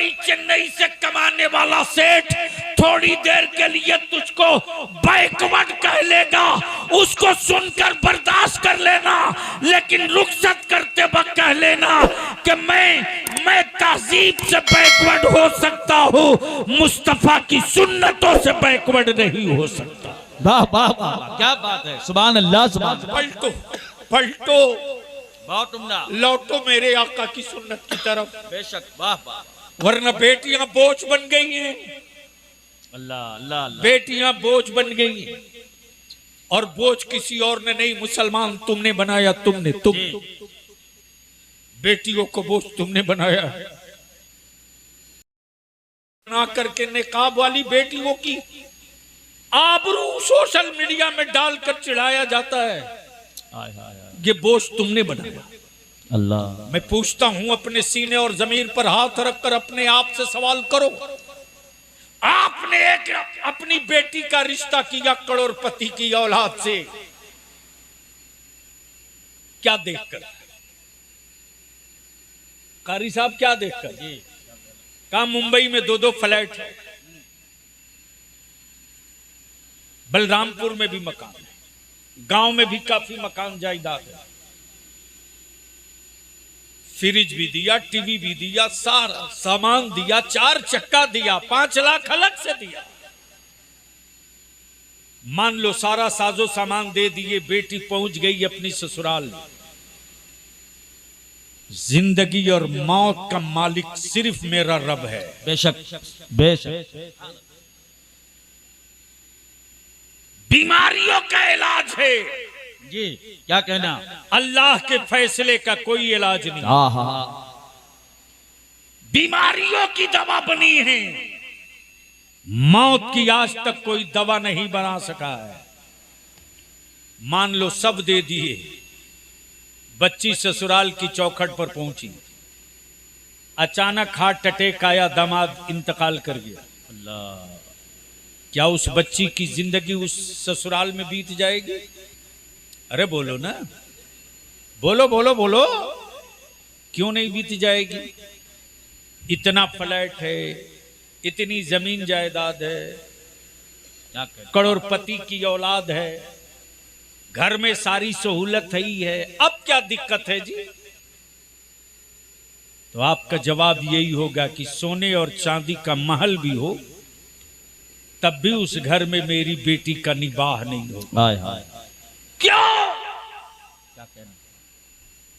मुंबई चेन्नई से कमाने वाला सेठ थोड़ी देर के लिए तुझको बैकवर्ड कह लेगा, उसको सुनकर बर्दाश्त कर लेना, लेकिन रुखसत करते वक्त कह लेना कि मैं तहजीब से बैकवर्ड हो सकता हूँ, मुस्तफा की सुन्नतों से बैकवर्ड नहीं हो सकता। वाह वाह वाह, क्या बात है, सुभान अल्लाह सुभान अल्लाह। पलटो पलटो, बहुत उम्दा, लौटो मेरे आका की सुन्नत की तरफ। बेशक, वाह वाह, वरना बेटियां बोझ बन गई हैं। अल्लाह अल्लाह अल्लाह। बेटियां बोझ बन गई हैं, और बोझ किसी और ने नहीं, मुसलमान तुमने बनाया, तुम बेटियों को बोझ तुमने बनाया है। बना करके निकाब वाली बेटियों की आबरू सोशल मीडिया में डालकर चिढ़ाया जाता है। हाय हाय हाय, ये बोझ तुमने बनाया। अल्लाह। मैं पूछता हूं, अपने सीने और जमीन पर हाथ रखकर अपने आप से सवाल करो, आपने एक अपनी बेटी का रिश्ता किया करोड़पति की औलाद से, क्या देखकर? कारी साहब क्या देखकर? कहा मुंबई में 2-2 फ्लैट है, बलरामपुर में भी मकान है, गांव में भी काफी मकान जायदाद है, फ्रिज भी दिया, टीवी भी दिया, सारा सामान दिया, 4 चक्का दिया, 5 लाख अलग से दिया। मान लो सारा साजो सामान दे दिए, बेटी पहुंच गई अपनी ससुराल में। जिंदगी और मौत का मालिक सिर्फ मेरा रब है। बेशक बेशक। बीमारियों का इलाज है जी, क्या कहना? अल्लाह के फैसले का कोई इलाज नहीं। हाँ हाँ, बीमारियों की दवा बनी है, मौत की आज तक कोई दवा नहीं बना सका है। मान लो सब दे दिए, बच्ची ससुराल की चौखट पर पहुंची, अचानक हार्ट अटैक आया, दामाद इंतकाल कर गया। अल्लाह। क्या उस बच्ची की जिंदगी उस ससुराल में बीत जाएगी? अरे बोलो ना, बोलो बोलो बोलो, क्यों नहीं बीत जाएगी? इतना फ्लैट है, इतनी जमीन जायदाद है, करोड़पति की औलाद है, घर में सारी सहूलत ही है, अब क्या दिक्कत है जी? तो आपका जवाब यही होगा कि सोने और चांदी का महल भी हो, तब भी उस घर में मेरी बेटी का निबाह नहीं होगा। हाय हाय, क्यों? क्या कहना?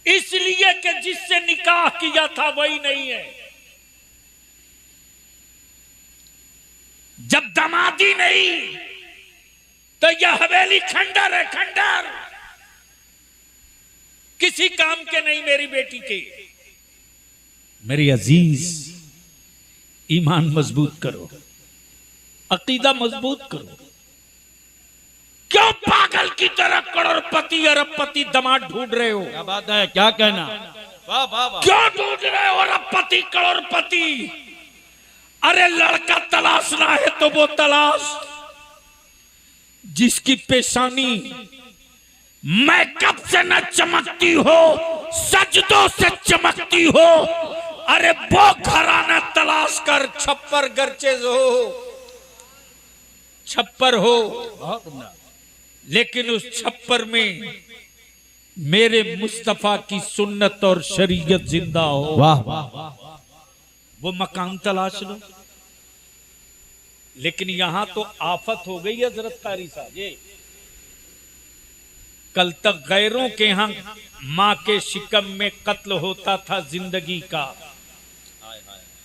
इसलिए कि जिससे निकाह किया था वही नहीं है। जब दमादी नहीं तो यह हवेली खंडर है, खंडर, किसी काम के नहीं मेरी बेटी के। मेरी अजीज, ईमान मजबूत करो, अकीदा मजबूत करो। क्यों पागल की तरह करोड़पति अरबपति दामाद ढूंढ रहे हो? क्या बात है, क्या कहना? वाह वाह वाह। क्यों ढूंढ रहे हो अरबपति करोड़पति? अरे लड़का तलाशना है तो वो तलाश जिसकी पेशानी मैकअप से न चमकती हो, सजदों से चमकती हो। अरे वो घराना तलाश कर, छप्पर गर्चेज हो, छप्पर हो, बहुत उम्दा। लेकिन उस छप्पर में मेरे मुस्तफा की सुन्नत और शरीयत जिंदा हो। वाह वाह वाह, वो मकान तलाश लो। लेकिन यहां तो आफत हो गई हजरत कारी साहब, ये कल तक गैरों के यहां मां के शिकम में कत्ल होता था जिंदगी का,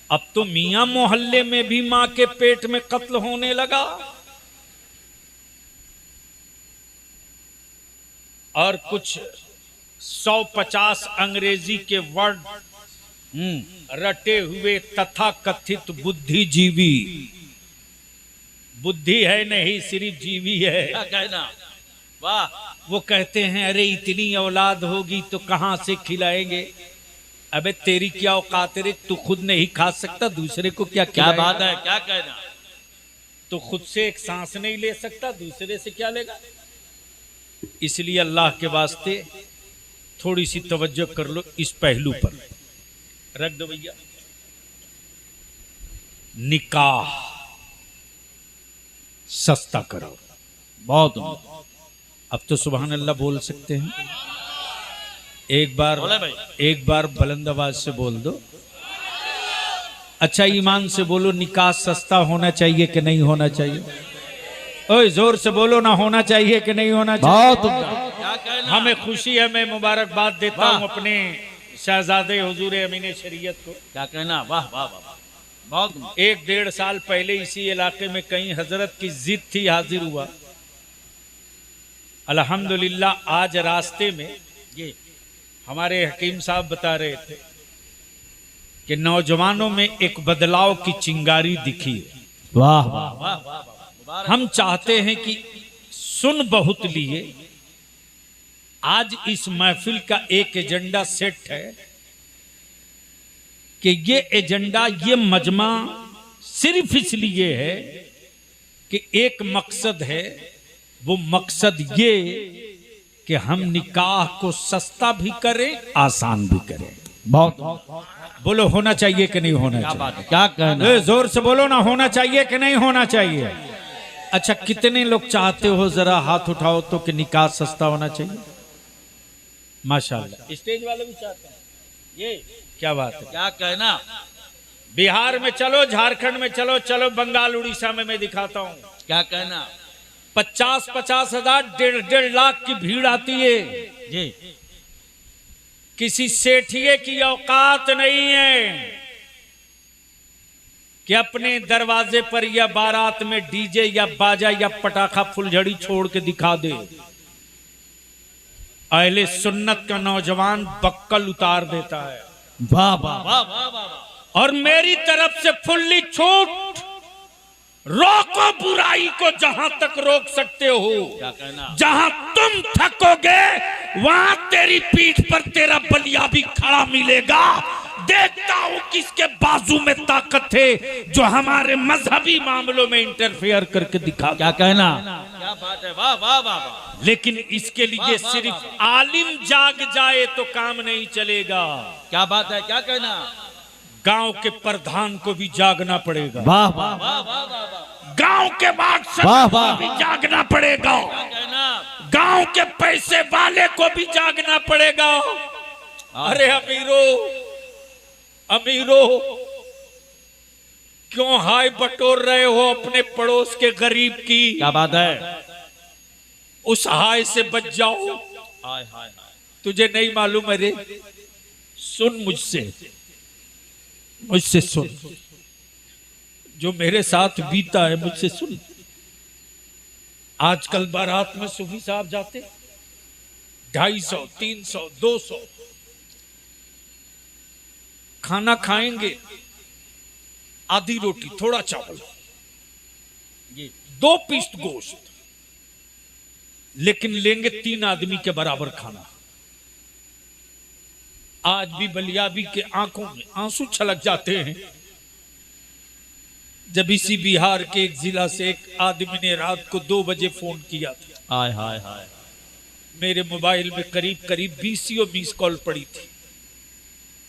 अब तो मियां मोहल्ले में भी मां के पेट में कत्ल होने लगा। और कुछ 150 अंग्रेजी के वर्ड रटे हुए तथा कथित बुद्धिजीवी, बुद्धि है नहीं सिर्फ जीवी है, क्या कहना? वाह। वो कहते हैं अरे इतनी औलाद होगी तो कहां से खिलाएंगे। अबे तेरी क्या औकात रे, तू खुद नहीं खा सकता, दूसरे को क्या क्या खिलाएगा? बात है, क्या कहना? तो खुद से एक सांस नहीं ले सकता, दूसरे से क्या लेगा? इसलिए अल्लाह के वास्ते थोड़ी सी तवज्जो कर लो, इस पहलू पर रख दो भैया। निकाह सस्ता करो। बहुत अब तो सुभान अल्लाह बोल सकते हैं। बोले भाई। एक बार बुलंद आवाज से बोल दो। अच्छा ईमान से बोलो, निकाह सस्ता होना चाहिए कि नहीं होना चाहिए? ओए जोर से बोलो ना, होना चाहिए कि नहीं होना चाहिए? बहुत क्या कहना। हमें खुशी है, मैं मुबारकबाद देता हूँ अपने शहजादे हुजूर अमीन शरीयत को। क्या कहना, वाह वाह वाह, बहुत। 1-1.5 साल पहले इसी इलाके में कहीं हजरत की जिद थी, हाजिर हुआ। अल्हम्दुलिल्लाह आज रास्ते में ये हमारे हकीम साहब बता रहे थे कि नौजवानों में एक बदलाव की चिंगारी दिखी है। वाह वाह वाह वाह। हम चाहते हैं कि सुन बहुत लिए, आज इस महफिल का एक एजेंडा सेट है कि ये एजेंडा, ये मजमा सिर्फ इसलिए है कि एक मकसद है। वो मकसद ये कि हम निकाह को सस्ता भी करें, आसान भी करें। बहुत। बोलो होना चाहिए कि नहीं होना क्या चाहिए? बात है, क्या कहना। जोर से बोलो ना, होना चाहिए कि नहीं होना चाहिए? अच्छा कितने लोग चाहते हो, जरा हाथ उठाओ तो कि निकाह सस्ता होना चाहिए? माशाल्लाह, स्टेज वाले भी चाहते हैं। ये क्या बात है, क्या कहना। बिहार में चलो, झारखंड में चलो, चलो बंगाल उड़ीसा में मैं दिखाता हूँ। क्या कहना। 50-50 हजार, 1.5 लाख की भीड़ आती है। जी किसी सेठिए की औकात नहीं है कि अपने दरवाजे पर या बारात में डीजे या बाजा या पटाखा फुलझड़ी छोड़ के दिखा दे। अहले सुन्नत का नौजवान बक्कल उतार देता है। वाह वाह वाह वाह वाह। और मेरी तरफ से फुल्ली छूट, रोको बुराई को जहां तक रोक सकते हो। क्या कहना। जहां तुम थकोगे वहां तेरी पीठ पर तेरा बलिया भी खड़ा मिलेगा। देखता हूं किसके बाजू में ताकत है जो हमारे मजहबी मामलों में इंटरफेयर करके दिखा। क्या कहना। क्या बात है, वाह वाह वाह वाह। लेकिन इसके लिए सिर्फ आलिम जाग जाए तो काम नहीं चलेगा। क्या बात है, क्या कहना। गांव के प्रधान को भी जागना पड़ेगा। वाह वाह वाह वाह। गांव के बाद वाह, को वाह। भी जागना पड़ेगा। क्या कहना। गांव के पैसे वाले को भी जागना पड़ेगा। अरे अमीरो, अमीरो क्यों हाय बटोर रहे हो अपने पड़ोस के गरीब की? क्या बात है। उस हाय से बच जाओ। हाय हाय हाय। तुझे नहीं मालूम है रे? सुन मुझसे, मुझसे सुन, जो मेरे साथ बीता है मुझसे सुन। आजकल बारात में सूफी साहब जाते 250, 300, 200 खाना खाएंगे, आधी रोटी, थोड़ा चावल, 2 पीस गोश्त, लेकिन लेंगे 3 आदमी के बराबर खाना। आज भी बलियाबी के आंखों में आंसू छलक जाते हैं जब इसी बिहार के एक जिला से एक आदमी ने रात को 2 बजे फोन किया था। हाय हाय हाय। मेरे मोबाइल में करीब करीब 20 मिस कॉल पड़ी थी।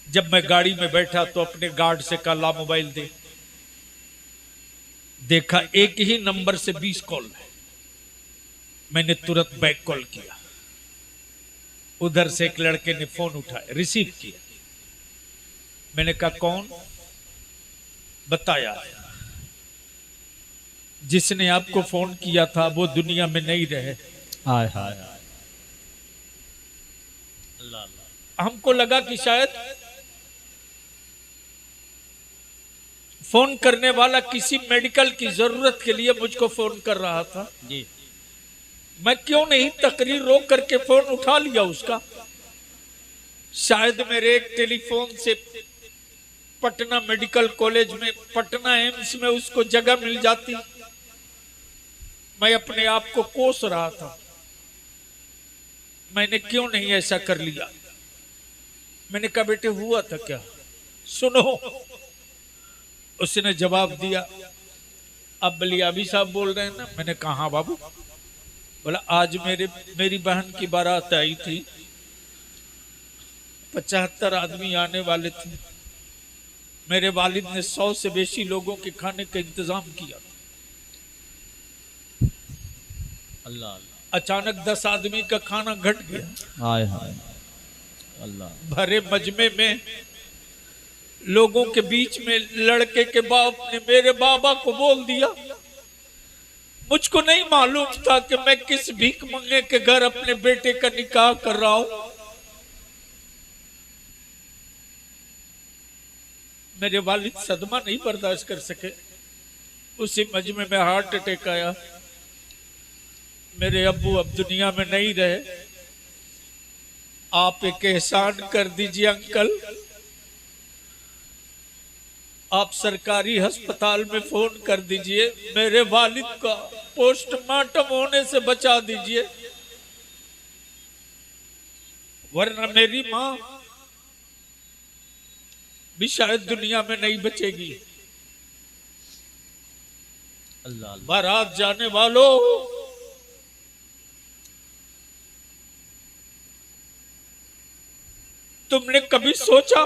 जब मैं गाड़ी में बैठा तो अपने गार्ड से कहा ला मोबाइल दे। देखा एक ही नंबर से 20 कॉल है। मैंने तुरंत बैक कॉल किया। उधर से एक लड़के ने फोन उठाया, रिसीव किया। मैंने कहा कौन? बताया जिसने आपको फोन किया था वो दुनिया में नहीं रहे। हाय हाय हाय। अल्लाह अल्लाह। हमको लगा कि शायद फोन करने वाला किसी मेडिकल की जरूरत के लिए मुझको फोन कर रहा था। जी। मैं क्यों नहीं तकरीर रोक करके फोन उठा लिया उसका। शायद मेरे एक टेलीफोन से पटना मेडिकल कॉलेज में, पटना एम्स में उसको जगह मिल जाती। मैं अपने आप को कोस रहा था, मैंने क्यों नहीं ऐसा कर लिया। मैंने कहा बेटे हुआ था क्या? सुनो, उसने जवाब दिया अब बलियाबी साहब बोल रहे हैं ना? मैंने कहा हाँ बाबू। बोला आज मेरी बहन की बारात आई थी, 75 आदमी आने वाले थे, मेरे वालिद ने 100 से बेशी लोगों के खाने का इंतजाम किया। अल्लाह अचानक 10 आदमी का खाना घट गया। हाय हाय अल्लाह। भरे मजमे में लोगों के बीच में लड़के के बाप ने मेरे बाबा को बोल दिया, मुझको नहीं मालूम था कि मैं किस भीख मंगे के घर अपने बेटे का निकाह कर रहा हूं। मेरे वालिद सदमा नहीं बर्दाश्त कर सके। उसी मजमे में हार्ट अटैक आया। मेरे अब्बू अब दुनिया में नहीं रहे। आप एक एहसान कर दीजिए अंकल, आप सरकारी अस्पताल में फोन कर दीजिए, मेरे वालिद का पोस्टमार्टम होने से बचा दीजिए, वरना मेरी मां भी शायद दुनिया में नहीं बचेगी। अल्लाह। बारात जाने वालों, तुमने कभी सोचा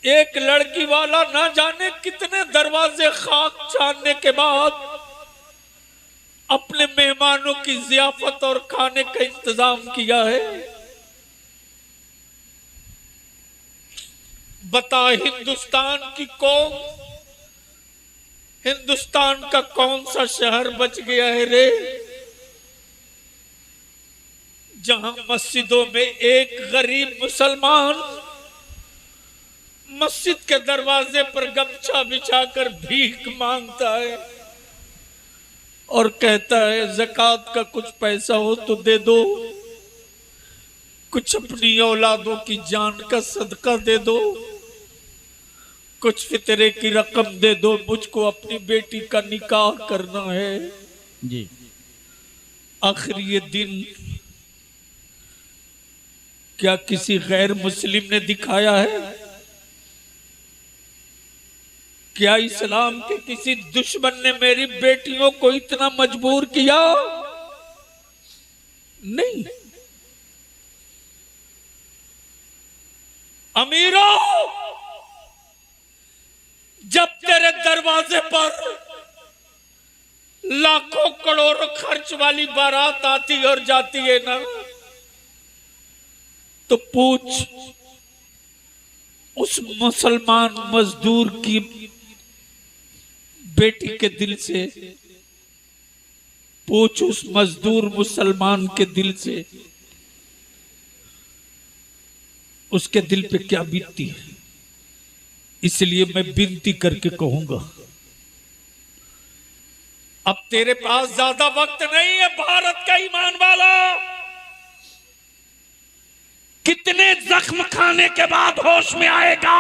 एक लड़की वाला ना जाने कितने दरवाजे खाक छानने के बाद अपने मेहमानों की जियाफत और खाने का इंतजाम किया है? बता, हिंदुस्तान की कौम, हिंदुस्तान का कौन सा शहर बच गया है रे, जहां मस्जिदों में एक गरीब मुसलमान मस्जिद के दरवाजे पर गमछा बिछाकर भीख मांगता है और कहता है ज़कात का कुछ पैसा हो तो दे दो, कुछ अपनी औलादों की जान का सदका दे दो, कुछ फितरे की रकम दे दो, मुझको अपनी बेटी का निकाह करना है जी। आखिर ये दिन क्या किसी गैर मुस्लिम ने दिखाया है? क्या इस्लाम के किसी दुश्मन ने मेरी बेटियों को इतना मजबूर किया? नहीं। अमीरों, जब तेरे दरवाजे पर लाखों करोड़ों खर्च वाली बारात आती और जाती है ना, तो पूछ उस मुसलमान मजदूर की बेटी के दिल से, पूछ उस मजदूर मुसलमान के दिल से, उसके दिल पे क्या बीतती है। इसलिए मैं विनती करके कहूंगा, अब तेरे पास ज्यादा वक्त नहीं है भारत का ईमान वाला। कितने जख्म खाने के बाद होश में आएगा?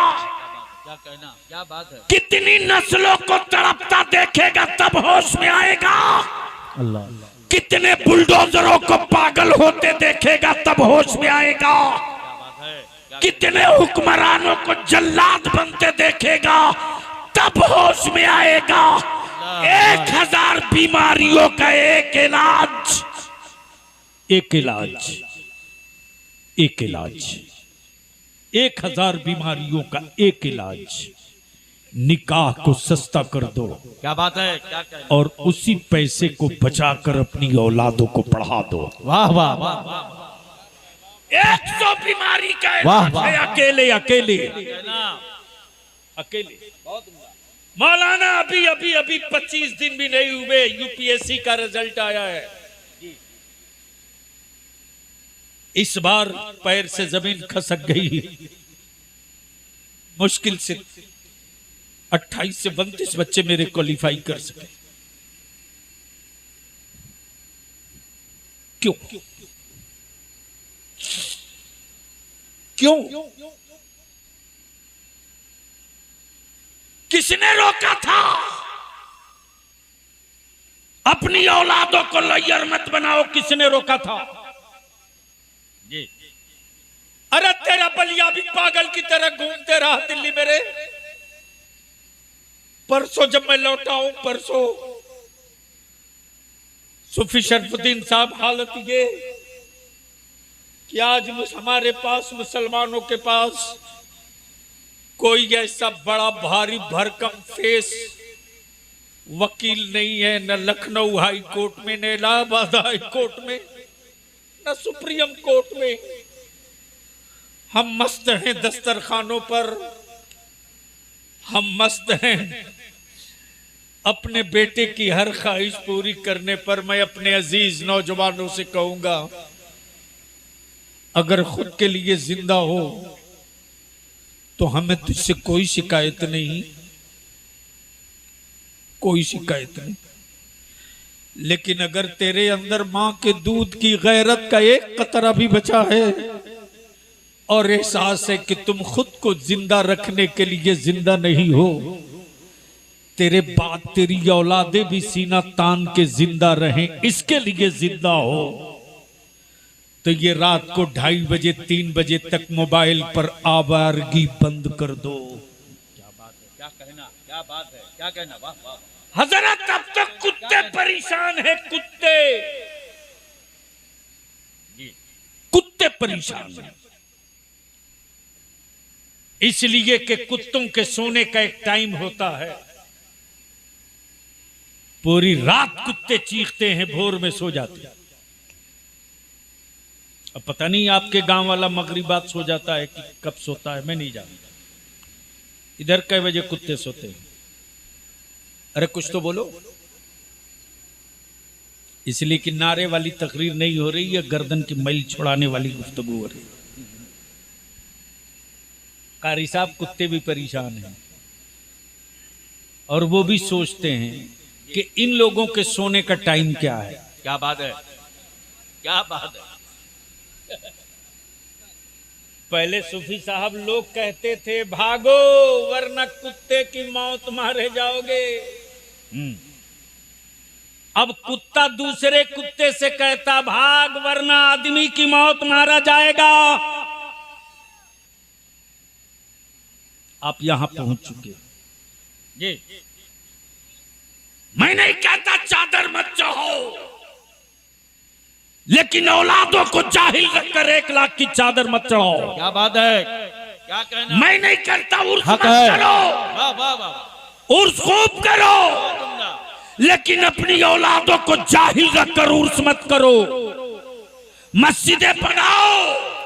क्या कहना, क्या बात है। कितनी नस्लों को तड़पता देखेगा तब होश में आएगा। अल्लाह। कितने बुलडोजरों को पागल होते देखेगा तब होश में आएगा। कितने हुक्मरानों को जल्लाद बनते देखेगा तब होश में आएगा। 1000 बीमारियों का एक इलाज, एक इलाज, एक इलाज, 1000 बीमारियों का एक इलाज। निकाह को सस्ता कर दो। क्या बात है, क्या कहना। और उसी पैसे को बचाकर अपनी औलादों को पढ़ा दो। वाह वाह वाह वाह। 100 बीमारी का वाह, इलाज है वाह। अकेले अकेले अकेले। बहुत मौलाना अभी अभी अभी 25 दिन भी नहीं हुए यूपीएससी का रिजल्ट आया है। इस बार पैर से जमीन खसक गई। मुश्किल से 28 से 32 बच्चे मेरे क्वालिफाई कर सके। क्यों? क्यों? किसने रोका था? अपनी औलादों को लैयर मत बनाओ, किसने रोका था? जी। अरे तेरा बलिया भी पागल की तरह घूमते रहा दिल्ली मेरे। परसों जब मैं लौटा हूं, परसों सूफी शरफुद्दीन साहब, हालत ये कि आज हमारे पास, मुसलमानों के पास कोई ऐसा बड़ा भारी भरकम फेस वकील नहीं है, न लखनऊ हाई कोर्ट में, न इलाहाबाद हाई कोर्ट में, न सुप्रीम कोर्ट में। हम मस्त हैं दस्तरखानों पर, हम मस्त हैं अपने बेटे की हर ख्वाहिश पूरी करने पर। मैं अपने अजीज नौजवानों से कहूंगा, अगर खुद के लिए जिंदा हो तो हमें तुझसे कोई शिकायत नहीं, कोई शिकायत नहीं। लेकिन अगर तेरे अंदर मां के दूध की गैरत का एक कतरा भी बचा है और एहसास है कि तुम खुद को जिंदा रखने के लिए जिंदा नहीं हो, तेरे बाद तेरी औलादे भी सीना तान के जिंदा रहें इसके लिए जिंदा हो, तो ये रात को 2:30 बजे 3 बजे तक मोबाइल पर आवारगी बंद कर दो। क्या बात है, क्या कहना, क्या बात है, क्या कहना, वाह वाह। हजरत अब तक कुत्ते परेशान है, कुत्ते कुत्ते परेशान हैं, इसलिए कि कुत्तों के सोने का एक टाइम होता है। पूरी रात कुत्ते चीखते हैं, भोर में सो जाते हैं। अब पता नहीं आपके गांव वाला मगरिबात सो जाता है कि कब सोता है, मैं नहीं जानता। इधर कई बजे कुत्ते सोते हैं? अरे कुछ तो बोलो। इसलिए कि नारे वाली तकरीर नहीं हो रही है, गर्दन की मैल छुड़ाने वाली गुफ्तगू हो रही है। कारी साहब कुत्ते भी परेशान हैं और वो भी सोचते हैं कि इन लोगों के सोने का टाइम क्या है। क्या बात है, क्या बात है। पहले सूफी साहब लोग कहते थे भागो वरना कुत्ते की मौत मारे जाओगे। अब कुत्ता दूसरे कुत्ते से कहता भाग वरना आदमी की मौत मारा जाएगा। आप यहां पहुंच चुके जी। मैं नहीं कहता चादर मत चाहो, लेकिन औलादों को जाहिल रखकर 1 लाख की चादर मत चढ़ाओ। क्या बात है, क्या कहना। मैं नहीं करता उर्स मत है। करो, वाह वाह वाह। उर्स खूब करो, लेकिन अपनी औलादों को जाहिल रखकर उर्स मत करो। मस्जिदें बनाओ,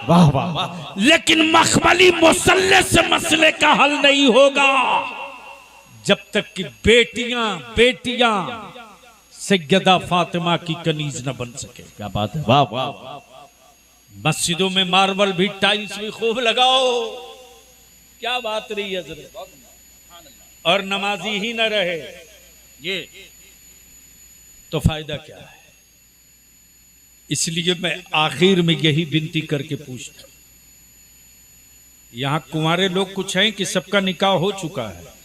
वाह वाह वाह। लेकिन मखमली मुसल्ले से मसले का हल नहीं होगा जब तक कि बेटियां सैयदा फातिमा की कनीज न बन सके। क्या बात है, वाह वाह। मस्जिदों में मार्बल भी टाइल्स भी खूब लगाओ, क्या बात रही है हजरत। और नमाजी ही न रहे ये तो फायदा क्या है। इसलिए मैं आखिर में यही विनती करके पूछता हूं, यहां कुंवारे लोग कुछ हैं कि सबका निकाह हो चुका है?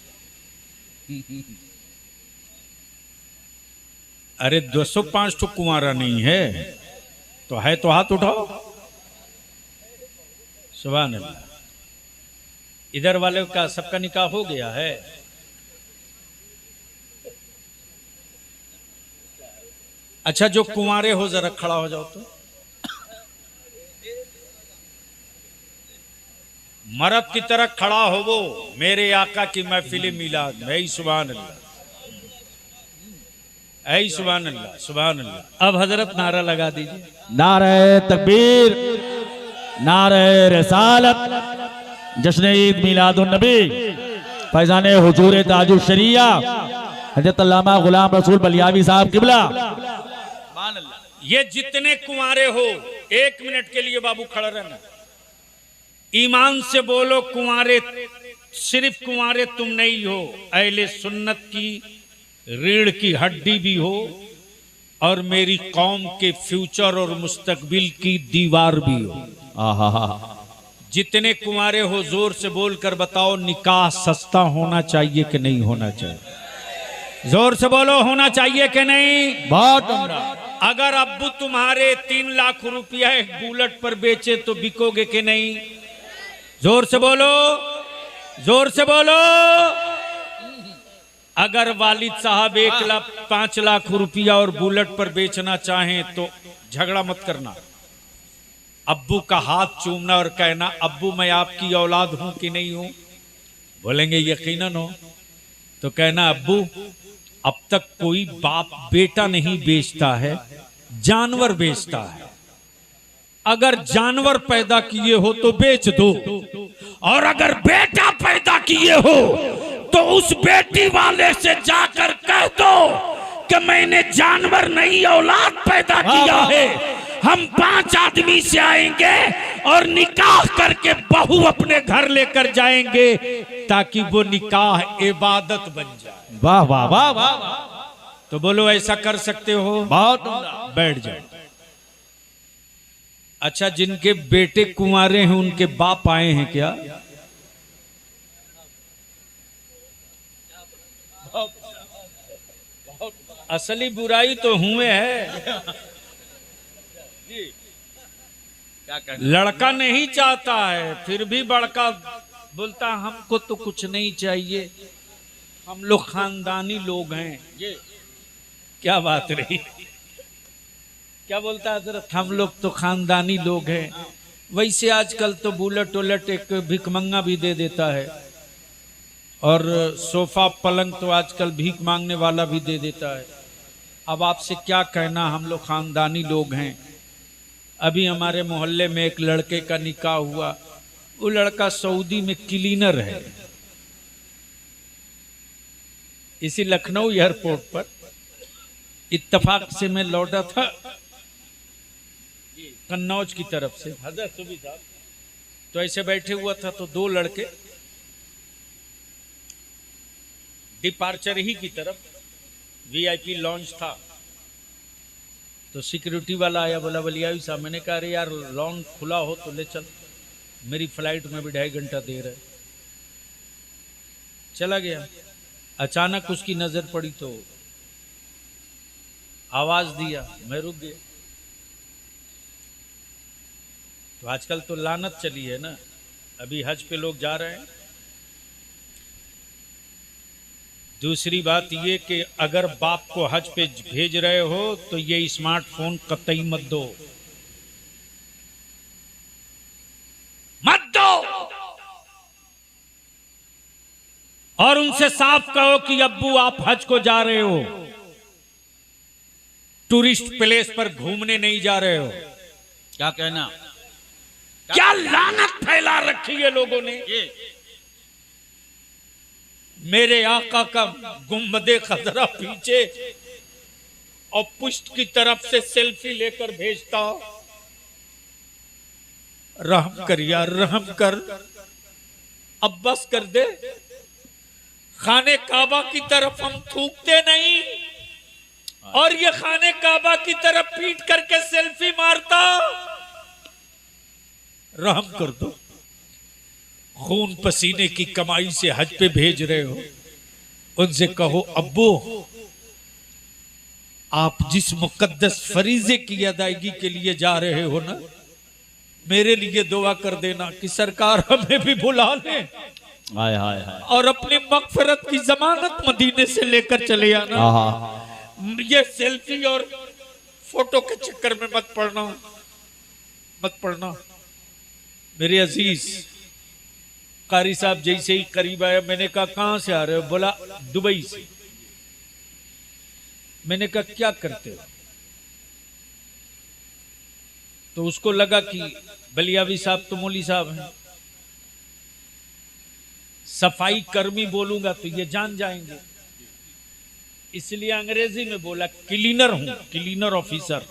अरे 205 तो कुंवारा नहीं है तो हाथ उठाओ। सुभान अल्लाह। इधर वाले का सबका निकाह हो गया है? अच्छा जो कुंवारे हो जरा खड़ा हो जाओ तो। मर्द की तरह खड़ा हो वो मेरे आका की महफिल मिलाद में। ऐ सुभान अल्लाह, ऐ सुभान अल्लाह, सुभान अल्लाह। अब हजरत नारा लगा दीजिए। नारे तकबीर, नारे रिसालत, जश्न ईद मिलादुन नबी, फैजान हुजूर ताजुल शरिया हजरत अल्लामा गुलाम रसूल बलियावी साहब किबला। ये जितने कुंवारे हो 1 मिनट के लिए बाबू खड़ा रहना। ईमान से बोलो कुंवारे, सिर्फ कुंवारे तुम नहीं हो, अहले सुन्नत की रीढ़ की हड्डी भी हो और मेरी कौम के फ्यूचर और मुस्तकबिल की दीवार भी हो। जितने कुंवारे हो जोर से बोलकर बताओ, निकाह सस्ता होना चाहिए कि नहीं होना चाहिए? जोर से बोलो, होना चाहिए कि नहीं? बहुत। अगर अब्बू तुम्हारे 3 लाख रुपया एक बुलेट पर बेचे तो बिकोगे कि नहीं? जोर से बोलो, जोर से बोलो। अगर वालिद साहब 5 लाख रुपया और बुलेट पर बेचना चाहें तो झगड़ा मत करना, अब्बू का हाथ चूमना और कहना अब्बू मैं आपकी औलाद हूं कि नहीं हूं? बोलेंगे यकीनन हो, तो कहना अब्बू अब तक कोई बाप बेटा नहीं बेचता है, जानवर बेचता है। अगर जानवर पैदा किए हो तो बेच दो, और अगर बेटा पैदा किए हो तो उस बेटी वाले से जाकर कह दो कि मैंने जानवर नहीं औलाद पैदा किया है। हम 5 आदमी से आएंगे और निकाह करके बहू अपने घर लेकर जाएंगे, ताकि वो निकाह इबादत बन जाए। वाह वाह वाह वाह वाह। तो बोलो ऐसा कर सकते हो? बहुत बैठ जाओ। अच्छा, जिनके बेटे कुंवारे हैं उनके बाप आए हैं क्या? असली बुराई तो हुए है। लड़का नहीं चाहता है, फिर भी बड़का बोलता हमको तो कुछ नहीं चाहिए, हम लोग खानदानी लोग हैं। ये क्या बात रही? क्या बोलता है हजरत? हम लोग तो खानदानी लोग हैं। वैसे आजकल तो बुलेट उलट एक भिकमंगा भी दे देता है, और सोफा पलंग तो आजकल भीख मांगने वाला भी दे देता है। अब आपसे क्या कहना, हम लोग खानदानी लोग हैं। अभी हमारे मोहल्ले में एक लड़के का निकाह हुआ, वो लड़का सऊदी में क्लीनर है। इसी लखनऊ एयरपोर्ट पर इत्तेफाक से मैं लौटा था कन्नौज की तरफ से, हजरत सुबी साहब, तो ऐसे बैठे हुआ था तो 2 लड़के डिपार्चर ही की तरफ, वीआईपी लॉन्च था, तो सिक्योरिटी वाला आया, बोला बलियावी साहब। मैंने कहा अरे यार लॉन्च खुला हो तो ले चल, मेरी फ्लाइट में भी 2.5 घंटा देर है। चला गया। अचानक उसकी नजर पड़ी तो आवाज दिया, मैं रुक गया। तो आजकल तो लानत चली है ना, अभी हज पे लोग जा रहे हैं। दूसरी बात ये कि अगर बाप को हज पे भेज रहे हो तो ये स्मार्टफोन कतई मत दो, मत दो। और उनसे साफ कहो कि अब्बू आप हज को जा रहे हो, टूरिस्ट प्लेस पर घूमने नहीं जा रहे हो। क्या कहना? क्या लानत फैला रखी है लोगों ने। मेरे आका का गुम्बदे खजरा पीछे और पुष्ट की तरफ से सेल्फी लेकर भेजता। रहम कर यार, रहम कर, अब बस कर दे। खाने काबा की तरफ हम थूकते नहीं, और ये खाने काबा की तरफ पीट करके सेल्फी मारता। रहम कर दो। खून पसीने की कमाई से हज पे भेज रहे हो, उनसे कहो अब्बू आप जिस मुकद्दस फरीजे की अदायगी के लिए जा रहे हो ना, मेरे लिए दुआ कर देना कि सरकार हमें भी बुला ले। हाय हाय हाय। और अपनी मगफिरत की जमानत मदीने से लेकर चले आना। ये सेल्फी और फोटो के चक्कर में मत पड़ना, मत पड़ना। मेरे अजीज कारी साहब जैसे ही करीब आया, मैंने कहा कहां से आ रहे हो? बोला दुबई से। मैंने कहा क्या करते हो? तो उसको लगा कि बलियावी साहब तो मौली साहब हैं, सफाई कर्मी बोलूंगा तो ये जान जाएंगे, इसलिए अंग्रेजी में बोला क्लीनर हूं, क्लीनर ऑफिसर।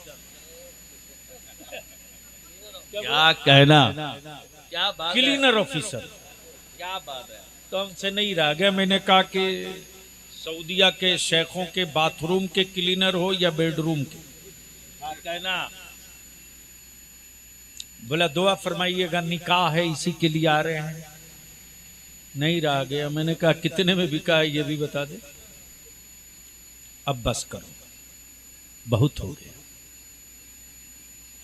क्या कहना? क्या बात क्लीनर ऑफिसर, क्या बात है। तो हमसे नहीं रह गया। मैंने कहा कि सऊदिया के शेखों के बाथरूम के क्लीनर हो या बेडरूम के? क्या कहना? बोला दुआ फरमाइएगा, निकाह है इसी के लिए आ रहे हैं। नहीं रह गया। मैंने कहा कितने में बिका है ये भी बता दे। अब बस करो, बहुत हो गया।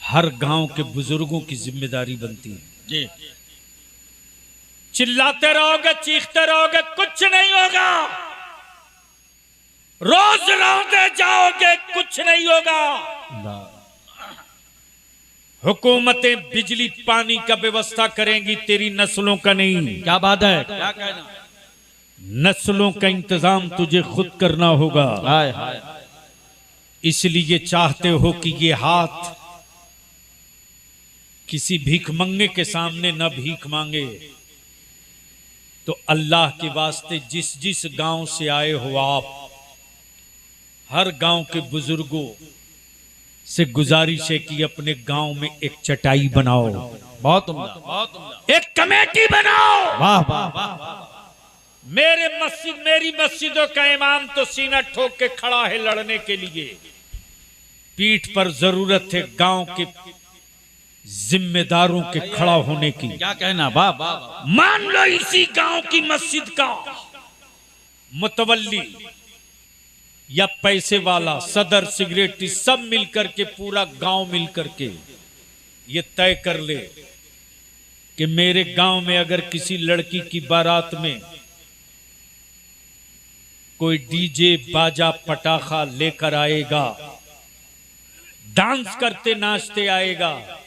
हर गांव के बुजुर्गों की जिम्मेदारी बनती है जी। चिल्लाते रहोगे, चीखते रहोगे, कुछ नहीं होगा। रोज रोते जाओगे, कुछ नहीं होगा। हुकूमतें बिजली पानी का व्यवस्था करेंगी, तेरी नस्लों का नहीं। क्या बात है? क्या कहना? नस्लों का इंतजाम तुझे खुद करना होगा। हाय हाय इसलिए चाहते हो कि ये हाथ किसी भीख मंगने के सामने न भीख मांगे, तो अल्लाह के वास्ते जिस जिस गांव से आए हो आप, हर गांव के बुजुर्गों से गुजारिश है कि अपने गांव में एक चटाई बनाओ, बहुत उम्दा, बहुत उम्दा। एक कमेटी बनाओ। वाह वाह वाह। मेरी मस्जिदों का इमाम तो सीना ठोक के खड़ा है लड़ने के लिए, पीठ पर जरूरत है गांव के जिम्मेदारों के खड़ा होने की। क्या कहना, वाह वाह वाह। मान लो इसी गांव की मस्जिद का मुतवल्ली या पैसे वाला, सदर, सिगरेटी सब मिलकर के, पूरा गांव मिलकर के ये तय कर ले कि मेरे गांव में अगर किसी लड़की की बारात में कोई डीजे बाजा पटाखा लेकर आएगा, डांस करते नाचते आएगा,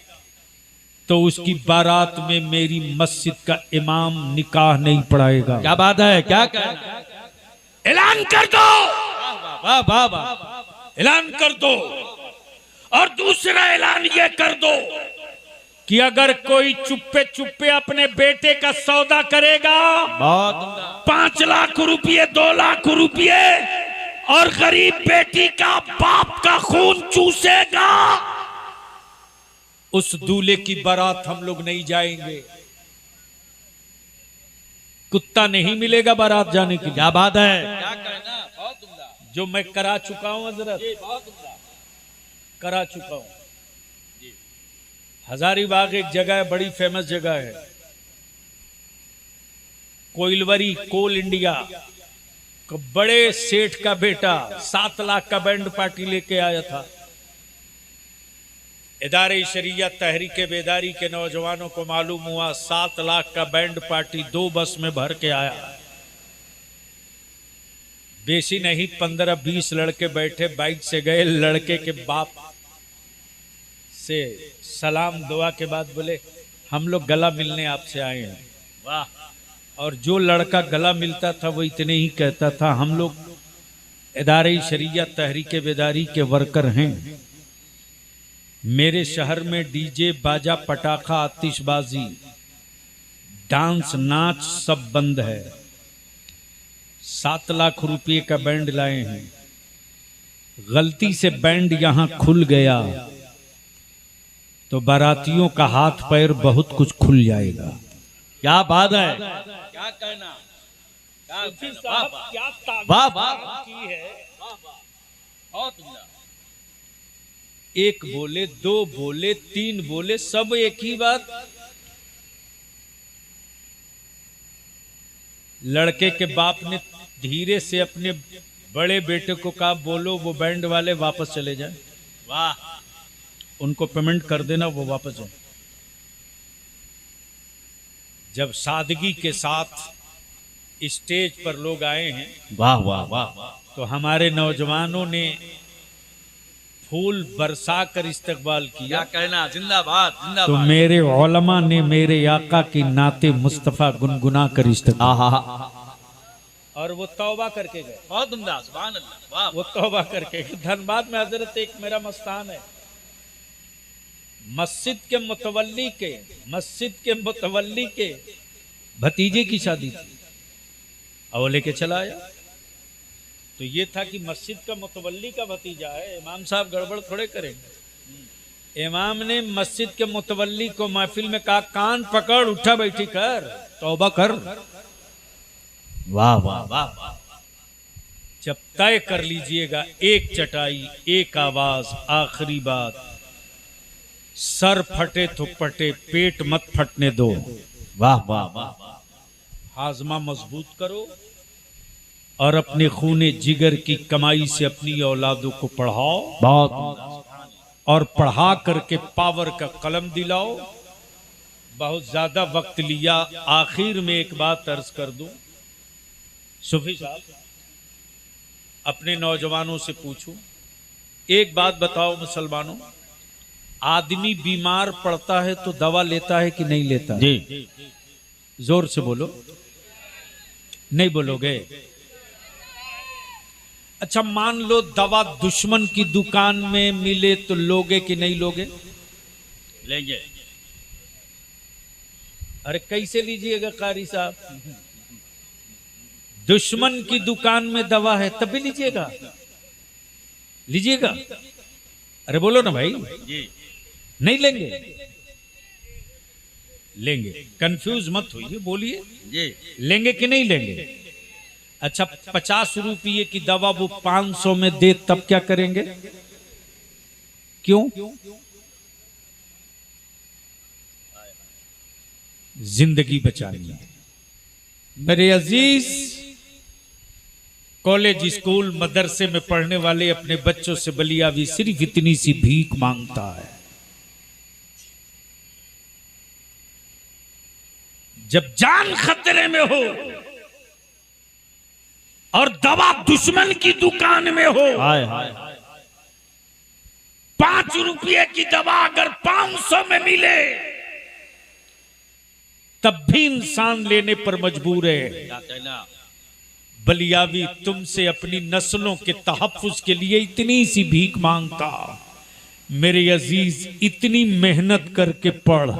तो उसकी बारात में मेरी मस्जिद का इमाम निकाह नहीं पढ़ाएगा। क्या बात है, क्या कहना, ऐलान कर दो, वाह वाह वाह। ऐलान कर दो। और दूसरा ऐलान ये कर दो कि अगर कोई चुप्पे चुप्पे अपने बेटे का सौदा करेगा, बहुत उम्दा। 5 लाख रुपये, 2 लाख रुपये, और गरीब बेटी का बाप का खून चूसेगा, उस दूल्हे की बारात हम लोग नहीं जाएंगे। कुत्ता नहीं मिलेगा बारात जाने के लिए। क्या बात है, क्या कहना, बहुत उम्दा। जो मैं करा चुका हूं हजरत, बहुत उम्दा। करा चुका हूं। हजारीबाग एक जगह है, बड़ी फेमस जगह है, कोइलवरी, कोल इंडिया, बड़े सेठ का बेटा 7 लाख का बैंड पार्टी लेके आया था। इदारे शरिया तहरीक बेदारी के नौजवानों को मालूम हुआ 7 लाख का बैंड पार्टी 2 बस में भर के आया। बेसी नहीं 15-20 लड़के बैठे, बाइक से गए, लड़के के बाप से सलाम दुआ के बाद बोले हम लोग गला मिलने आपसे आए हैं। वाह। और जो लड़का गला मिलता था वो इतने ही कहता था, हम लोग इदारे शरिया तहरीक बेदारी के वर्कर हैं, मेरे शहर में डीजे बाजा पटाखा आतिशबाजी डांस नाच सब बंद है, 7 लाख रुपए का बैंड लाए हैं, गलती से बैंड यहां खुल गया तो बारातियों का हाथ पैर बहुत कुछ खुल जाएगा। क्या बात है, क्या कहना, क्या कहना, वाह वाह। की है। बहुत उम्दा। एक बोले, 2 बोले, 3 बोले, सब एक ही बात। लड़के के बाप ने धीरे से अपने बड़े बेटे को कहा, बोलो वो बैंड वाले वापस चले जाए, वाह। उनको पेमेंट कर देना, वो वापस जाए। जब सादगी के साथ स्टेज पर लोग आए हैं, वाह वाह वाह। तो हमारे नौजवानों ने फूल बरसा कर इस्तकबाल क्या किया। कहना, जिंदाबाद तो जिंदाबाद। मेरे उलमा ने मेरे आका की नाते मुस्तफा गुनगुना कर इस्तकबाल, और वो तौबा करके गए। बहुत उम्दा, सुभान अल्लाह, वाह। वो तौबा करके, धनबाद में हजरत एक मेरा मस्तान है, मस्जिद के मुतवल्ली के भतीजे की शादी थी, और वो लेके चला आया। तो ये था कि मस्जिद का मुतवल्ली का भतीजा है, इमाम साहब गड़बड़ थोड़े करेंगे। इमाम ने मस्जिद के मुतवल्ली को महफिल में कहा, कान पकड़, उठा बैठी कर, तौबा कर। वाह वाह वाह। जब तय कर लीजिएगा, एक चटाई, एक आवाज, आखिरी बात, सर फटे तो फटे, पेट मत फटने दो। वाह वाह वाह। हाजमा मजबूत करो और अपने खूने जिगर की कमाई से अपनी औलादों को पढ़ाओ, बहुत। और पढ़ा करके पावर का कलम दिलाओ। बहुत ज्यादा वक्त लिया, आखिर में एक बात अर्ज कर दूं, सूफी साहब, अपने नौजवानों से पूछूं, एक बात बताओ मुसलमानों, आदमी बीमार पड़ता है तो दवा लेता है कि नहीं लेता? जी, जोर से बोलो। नहीं बोलोगे? अच्छा मान लो दवा दुश्मन की दुकान में मिले तो लोगे कि नहीं लोगे? लेंगे। अरे कैसे लीजिएगा कारी साहब? दुश्मन की दुकान में दवा है तब भी लीजिएगा? लीजिएगा? अरे बोलो ना भाई। जी। नहीं लेंगे? लेंगे। कंफ्यूज मत होइए, बोलिए। जी। लेंगे कि नहीं लेंगे? अच्छा 50 रुपये की दवा वो 500 में दे तब क्या करेंगे? क्यों? जिंदगी बचानी है। मेरे अजीज, कॉलेज स्कूल मदरसे में पढ़ने वाले अपने बच्चों से बलियावी सिर्फ इतनी सी भीख मांगता है। जब जान खतरे में हो और दवा दुश्मन की दुकान में हो, हाय हाय 5 रुपये की दवा अगर 500 में मिले तब भी इंसान लेने पर मजबूर है। क्या कहना? बलियावी तुमसे अपनी नस्लों के तहफ्फुज के लिए इतनी सी भीख मांगता। मेरे अजीज, इतनी मेहनत करके पढ़,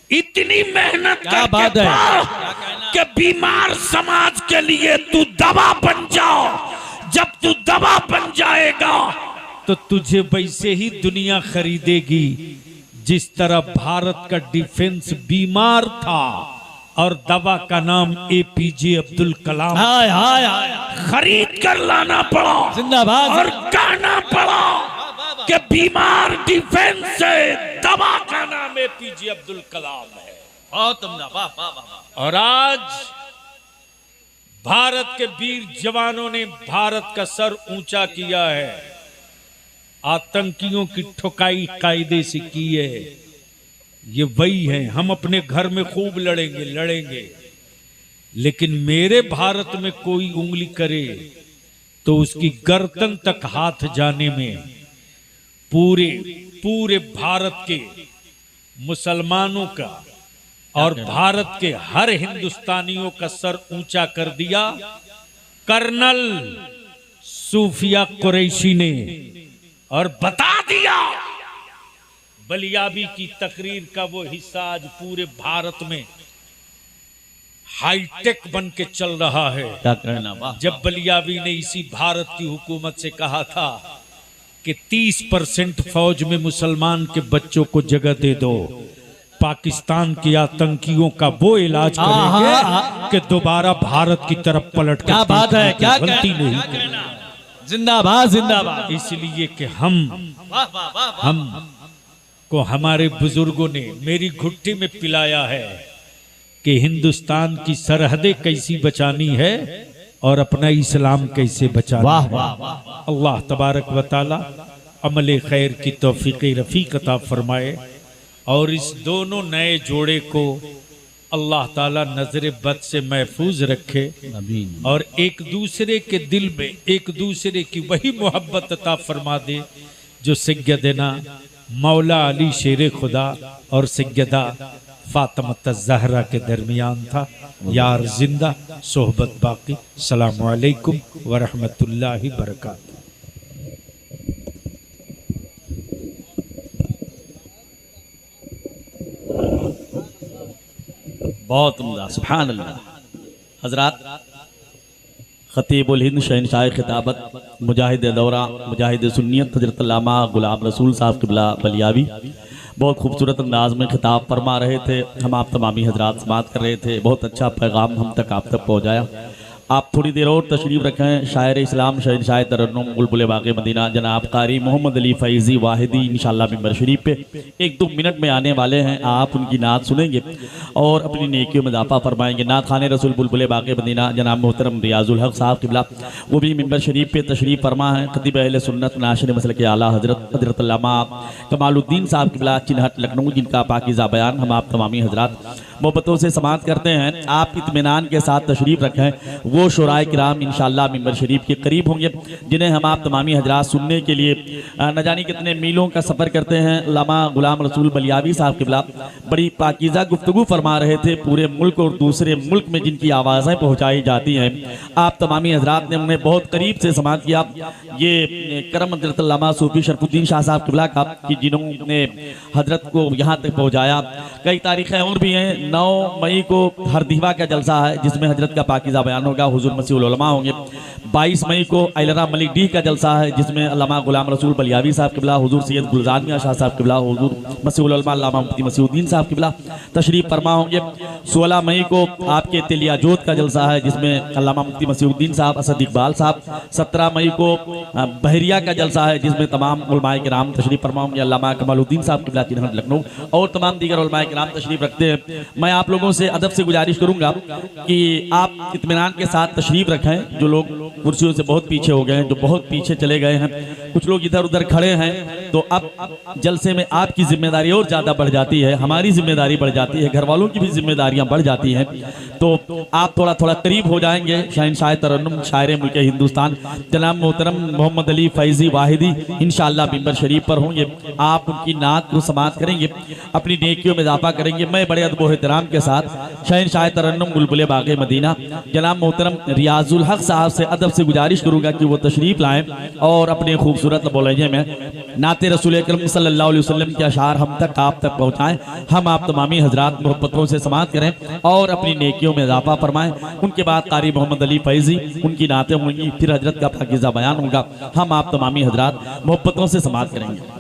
इतनी मेहनत क्या करके बात है? पढ़ कि बीमार समाज के लिए तू दवा बन जाओ। जब तू दवा बन जाएगा तो तुझे वैसे ही दुनिया खरीदेगी जिस तरह भारत का डिफेंस बीमार था और दवा का नाम एपीजे अब्दुल कलाम, हाय हाय हाय खरीद कर लाना पड़ा जिंदाबाद। और कहना पड़ा कि बीमार डिफेंस से दवा का नाम एपीजे अब्दुल कलाम है। बहुत उम्दा। वाह वाह वाह वाह। और आज भारत के वीर जवानों ने भारत का सर ऊंचा किया है। आतंकियों की ठुकाई कायदे से की है। ये वही है। हम अपने घर में खूब लड़ेंगे, लेकिन मेरे भारत में कोई उंगली करे तो उसकी गर्दन तक हाथ जाने में पूरे भारत के मुसलमानों का और भारत के हर हिंदुस्तानियों का सर ऊंचा कर दिया कर्नल सूफिया कुरैशी ने, और बता दिया बलियाबी की तकरीर का वो हिस्सा आज पूरे भारत में हाईटेक बन के चल रहा है। क्या कहना? वाह। जब बलियाबी ने इसी भारत की हुकूमत से कहा था कि 30% फौज में मुसलमान के बच्चों को जगह दे दो, पाकिस्तान के आतंकियों का वो इलाज करेंगे कि दोबारा भारत की तरफ पलट क्या बात है? क्या गलती कहना? नहीं। जिंदाबाद जिंदाबाद। इसलिए कि हम वाह वाह वाह वाह। को हमारे बुजुर्गों ने मेरी घुट्टी में पिलाया है कि हिंदुस्तान की सरहदें कैसी बचानी है और अपना इस्लाम कैसे बचाना वाह है। वाह। अल्लाह तबारक व तआला अमल खैर की तौफीक रफ़ीक अता फरमाए और इस दोनों नए जोड़े को अल्लाह ताला नजर बद से महफूज रखे और एक दूसरे के दिल में एक दूसरे की वही मोहब्बत अता फरमा दे जो सैयदना मौला अली शेर खुदा और सैयदा फातिमा ज़हरा के दरमियान था। यार जिंदा सोहबत बाकी। अस्सलामु अलैकुम व रहमतुल्लाहि बरकातहू। बहुत उम्दा। सुभान अल्लाह। हजरात, खतीबुल हिंद शहनशाह खिताबत मुजाहिद दौरा मुजाहिद सुन्नियत हजरत अल्लामा गुलाम रसूल साहब क़िबला बलियावी बहुत खूबसूरत अंदाज में खिताब फरमा रहे थे। हम आप तमामी हजरात समात कर रहे थे। बहुत अच्छा पैगाम हम तक आप तक पहुँचाया। आप थोड़ी देर और तशरीफ़ रखें। शायर इस्लाम शहनशाह तरन्नुम बुलबुल बाग़ मदीना जनाब कारी मोहम्मद अली फैज़ी वाहिदी इंशाअल्लाह मिंबर शरीफ पे 1-2 मिनट में आने वाले हैं। आप उनकी नात सुनेंगे और अपनी नेकियों में इजाफा फरमाएंगे। नात खाने रसूल बुलबुल बाग़ मदीना जनाब मोहतरम रियाजुल हक साहब क़िबला वो भी मिंबर शरीफ पे तशरीफ़ फरमा है। खतीब अहले सुन्नत नाशिर मसलक आला हज़रत अल्लामा कमालुद्दीन साहब क़िबला चिन्हट लखनऊ जिनका पाकीज़ा बयान हम आप तमामी हजरात मोहब्बतों से समाअत करते हैं। आप इत्मीनान के साथ तशरीफ़ रखें। वो शुराए किराम इंशाअल्लाह मिंबर शरीफ के करीब होंगे, जिन्हें हम आप तमामी हजरात सुनने के लिए न जाने कितने मीलों का सफ़र करते हैं। अल्लामा गुलाम रसूल बलियावी साहब क़िबला बड़ी पाकीज़ा गुफ्तगू फरमा रहे थे। पूरे मुल्क और दूसरे मुल्क में जिनकी आवाज़ें पहुँचाई जाती हैं, आप तमामी हजरात ने उन्हें बहुत करीब से समाअत किया। ये करम हज़रत अल्लामा सूफ़ी शरफुद्दीन शाह साहब क़िबला का कि जिन्होंने हजरत को यहाँ तक पहुँचाया। कई तारीखें और भी हैं। 9 मई को हरदीवा का जलसा है, जिसमें हजरत का पाकीज़ा बयान होगा, हुजूर मसीहुल उलमा होंगे। 22 मई को अइलरा मलिक डी का जलसा है, जिसमें अल्लामा गुलाम रसूल बलियावी साहब क़िबला, हुजूर सैयद गुलजार मियां शाह साहब क़िबला, हुजूर मसीहुल उलमा अल्लामा मुफ्ती मसीहुद्दीन साहब क़िबला तशरीफ़ फरमा होंगे। 16 मई को आपके तिलिया जोत का जलसा है, जिसमें अल्लामा मुफ्ती मसीहुद्दीन साहब, असद इकबाल साहब। 17 मई को बहरिया का जलसा है, जिसमें तमाम उलमाए किराम तशरीफ़ फरमा होंगे, अल्लामा कमालुद्दीन साहब क़िबला तिनहट लखनऊ और तमाम दीगर उलमाए किराम तशरीफ़ रखते हैं। मैं आप लोगों से अदब से गुजारिश करूंगा कि आप इत्मीनान के साथ तशरीफ़ रखें। जो लोग कुर्सियों से बहुत पीछे हो गए हैं, जो बहुत पीछे चले गए हैं, कुछ लोग इधर उधर खड़े हैं, तो अब जलसे में आपकी जिम्मेदारी और ज़्यादा बढ़ जाती है, हमारी जिम्मेदारी बढ़ जाती है, घर वालों की भी जिम्मेदारियां बढ़ जाती हैं। तो आप थोड़ा थोड़ा करीब हो जाएंगे। शहंशाह तरन्नुम शायर मुल्क हिंदुस्तान जनाब मोहतरम मोहम्मद अली फैज़ी वाहिदी इंशाअल्लाह मिंबर शरीफ पर होंगे। आप उनकी नात को समाअत करेंगे, अपनी नेकियों में इजाफा करेंगे। मैं बड़े अदब व एहतराम के साथ शहंशाह तरन्नुम बुलबुल बाग़े मदीना जनाब मोहतरम रियाजुल हक साहब से अदब से गुजारिश करूंगा कि वो तशरीफ़ लाएं और अपने खूबसूरत बोलजे में नाते रसूल अकरम सल्लल्लाहु अलैहि वसल्लम के अशार हम तक आप तक पहुँचाएँ। हम आप तमामी हजरात मोहब्बतों से समाअत करें और अपनी नेकियों में इजाफा फरमाएं। उनके बाद कारी मोहम्मद अली फैज़ी, उनकी नातें होंगी, फिर हजरत का पाकीज़ा बयान होगा। हम आप तमामी हजरात मोहब्बतों से समाअत करेंगे।